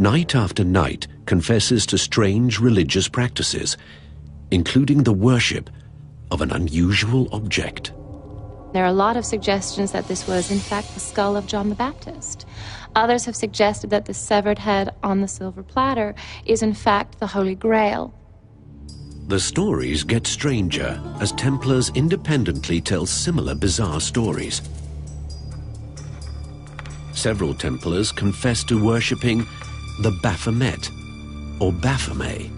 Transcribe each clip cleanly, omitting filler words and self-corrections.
night after night confesses to strange religious practices, including the worship of an unusual object. There are a lot of suggestions that this was, in fact, the skull of John the Baptist. Others have suggested that the severed head on the silver platter is, in fact, the Holy Grail. The stories get stranger as Templars independently tell similar bizarre stories. Several Templars confess to worshipping the Baphomet, or Baphomet.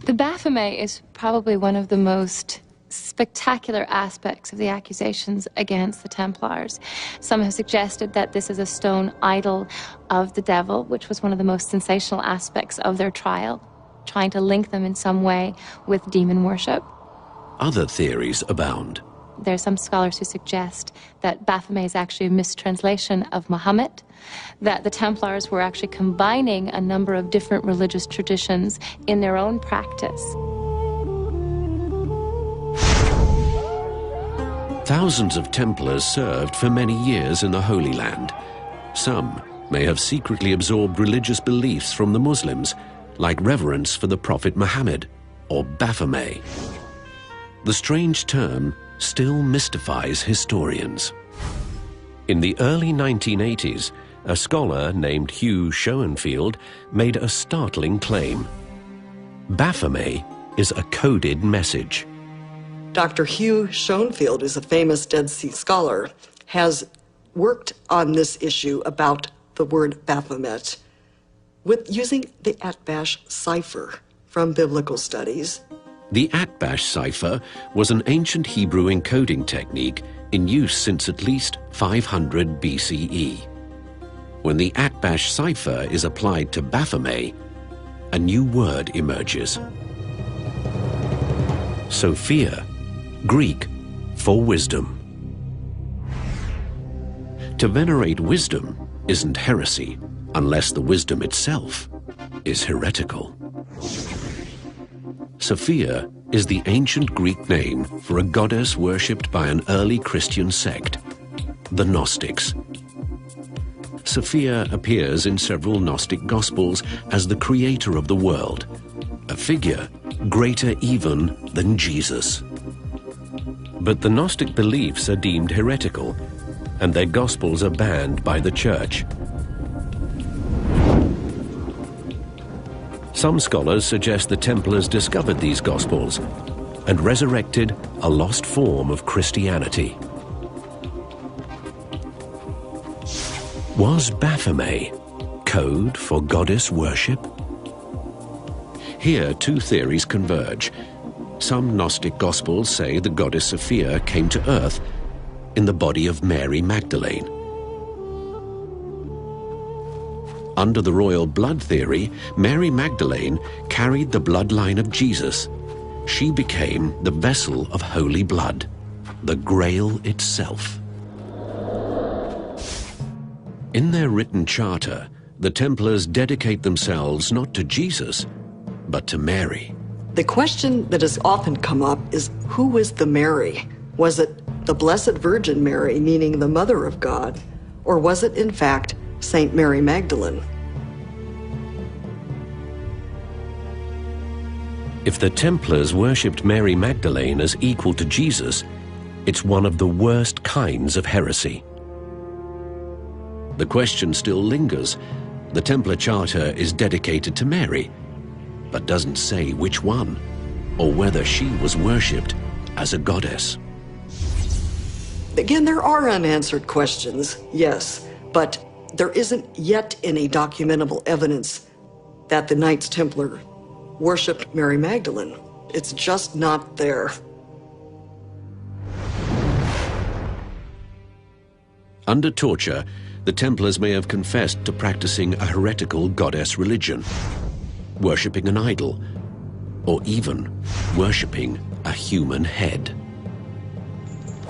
The Baphomet is probably one of the most spectacular aspects of the accusations against the Templars. Some have suggested that this is a stone idol of the devil, which was one of the most sensational aspects of their trial, trying to link them in some way with demon worship. Other theories abound. There are some scholars who suggest that Baphomet is actually a mistranslation of Muhammad, that the Templars were actually combining a number of different religious traditions in their own practice. Thousands of Templars served for many years in the Holy Land. Some may have secretly absorbed religious beliefs from the Muslims, like reverence for the Prophet Muhammad, or Baphomet. The strange term still mystifies historians. In the early 1980s, a scholar named Hugh Schoenfield made a startling claim. Baphomet is a coded message. Dr. Hugh Schoenfield is a famous Dead Sea scholar, has worked on this issue about the word Baphomet using the Atbash cipher from biblical studies. The Atbash cipher was an ancient Hebrew encoding technique in use since at least 500 BCE. When the Atbash cipher is applied to Baphomet, a new word emerges. Sophia, Greek for wisdom. To venerate wisdom isn't heresy unless the wisdom itself is heretical. Sophia is the ancient Greek name for a goddess worshipped by an early Christian sect, the Gnostics. Sophia appears in several Gnostic Gospels as the creator of the world, a figure greater even than Jesus. But the Gnostic beliefs are deemed heretical, and their Gospels are banned by the Church. Some scholars suggest the Templars discovered these Gospels and resurrected a lost form of Christianity. Was Baphomet code for goddess worship? Here, two theories converge. Some Gnostic Gospels say the goddess Sophia came to earth in the body of Mary Magdalene. Under the royal blood theory, Mary Magdalene carried the bloodline of Jesus. She became the vessel of holy blood, the Grail itself. In their written charter, the Templars dedicate themselves not to Jesus, but to Mary. The question that has often come up is, who is the Mary? Was it the Blessed Virgin Mary, meaning the Mother of God, or was it, in fact, Saint Mary Magdalene? If the Templars worshipped Mary Magdalene as equal to Jesus, it's one of the worst kinds of heresy. The question still lingers. The Templar Charter is dedicated to Mary, but doesn't say which one, or whether she was worshipped as a goddess. Again, there are unanswered questions, yes, but there isn't yet any documentable evidence that the Knights Templar worshipped Mary Magdalene. It's just not there. Under torture, the Templars may have confessed to practicing a heretical goddess religion, worshipping an idol, or even worshipping a human head.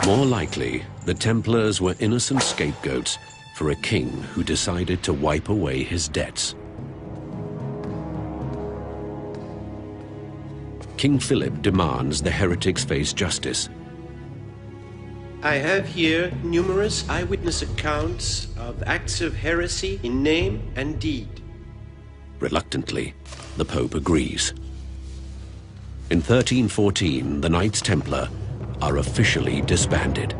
More likely, the Templars were innocent scapegoats for a king who decided to wipe away his debts. King Philip demands the heretics face justice. I have here numerous eyewitness accounts of acts of heresy in name and deed. Reluctantly, the Pope agrees. In 1314, the Knights Templar are officially disbanded.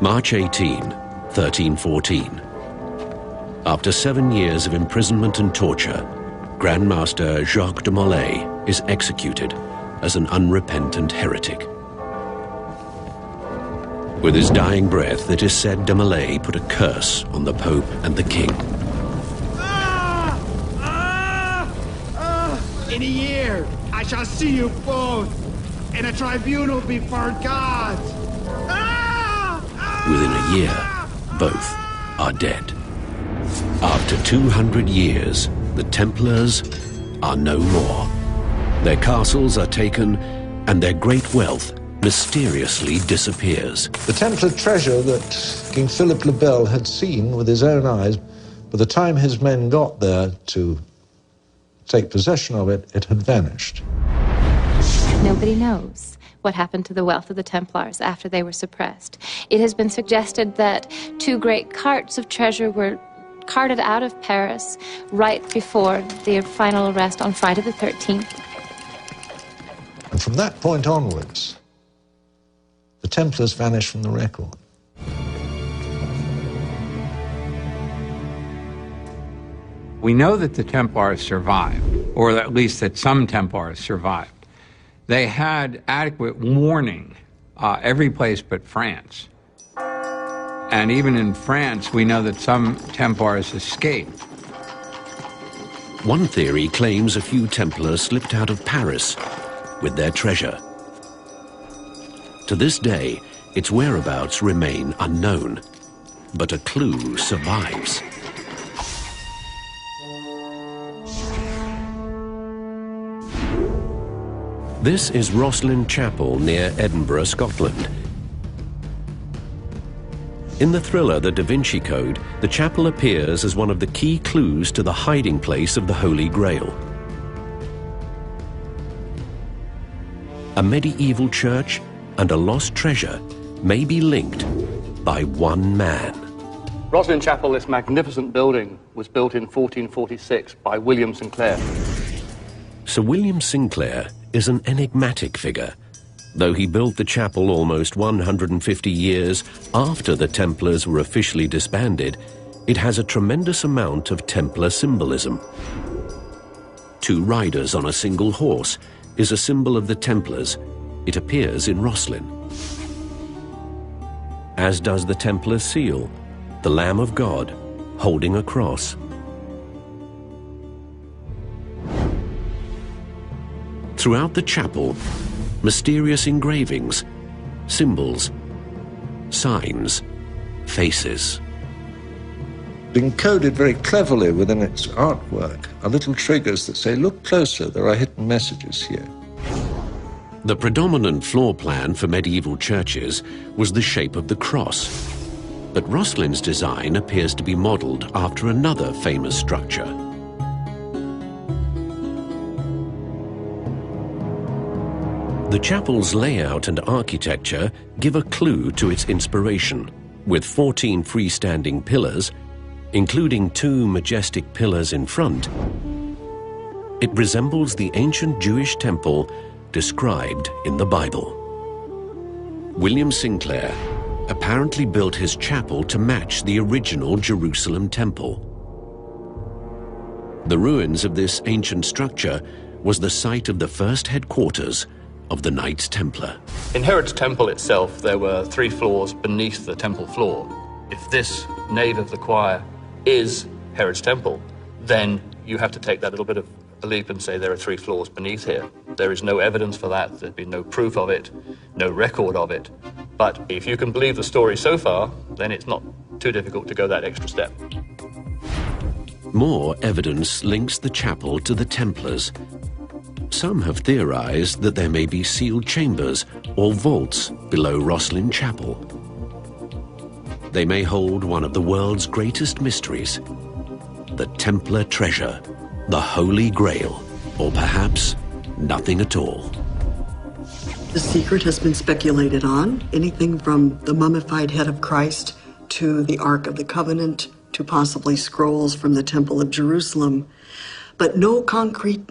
March 18, 1314. After 7 years of imprisonment and torture, Grand Master Jacques de Molay is executed as an unrepentant heretic. With his dying breath, it is said de Molay put a curse on the Pope and the King. In a year, I shall see you both in a tribunal before God. Within a year, both are dead. After 200 years, the Templars are no more. Their castles are taken, and their great wealth mysteriously disappears. The Templar treasure that King Philip le Bel had seen with his own eyes, by the time his men got there to take possession of it, it had vanished. Nobody knows what happened to the wealth of the Templars after they were suppressed. It has been suggested that 2 great carts of treasure were carted out of Paris right before their final arrest on Friday the 13th. And from that point onwards, the Templars vanished from the record. We know that the Templars survived, or at least that some Templars survived. They had adequate warning, every place but France. And even in France, we know that some Templars escaped. One theory claims a few Templars slipped out of Paris with their treasure. To this day, its whereabouts remain unknown, but a clue survives. This is Rosslyn Chapel near Edinburgh, Scotland. In the thriller The Da Vinci Code, the chapel appears as one of the key clues to the hiding place of the Holy Grail. A medieval church and a lost treasure may be linked by one man. Rosslyn Chapel, this magnificent building, was built in 1446 by William Sinclair. Sir William Sinclair is an enigmatic figure. Though he built the chapel almost 150 years after the Templars were officially disbanded, it has a tremendous amount of Templar symbolism. 2 riders on a single horse is a symbol of the Templars. It appears in Rosslyn. As does the Templar seal, the Lamb of God holding a cross. Throughout the chapel, mysterious engravings, symbols, signs, faces. Encoded very cleverly within its artwork are little triggers that say, look closer, there are hidden messages here. The predominant floor plan for medieval churches was the shape of the cross, but Rosslyn's design appears to be modelled after another famous structure. The chapel's layout and architecture give a clue to its inspiration, with 14 freestanding pillars, including 2 majestic pillars in front. It resembles the ancient Jewish temple described in the Bible. William Sinclair apparently built his chapel to match the original Jerusalem temple. The ruins of this ancient structure was the site of the first headquarters of the Knights Templar. In Herod's temple itself, there were 3 floors beneath the temple floor. If this nave of the choir is Herod's temple, then you have to take that little bit of a leap and say there are 3 floors beneath here. There is no evidence for that. There's been no proof of it, no record of it. But if you can believe the story so far, then it's not too difficult to go that extra step. More evidence links the chapel to the Templars. Some have theorized that there may be sealed chambers or vaults below Rosslyn Chapel. They may hold one of the world's greatest mysteries, the Templar treasure, the Holy Grail, or perhaps nothing at all. The secret has been speculated on, anything from the mummified head of Christ to the Ark of the Covenant, to possibly scrolls from the Temple of Jerusalem, but no concrete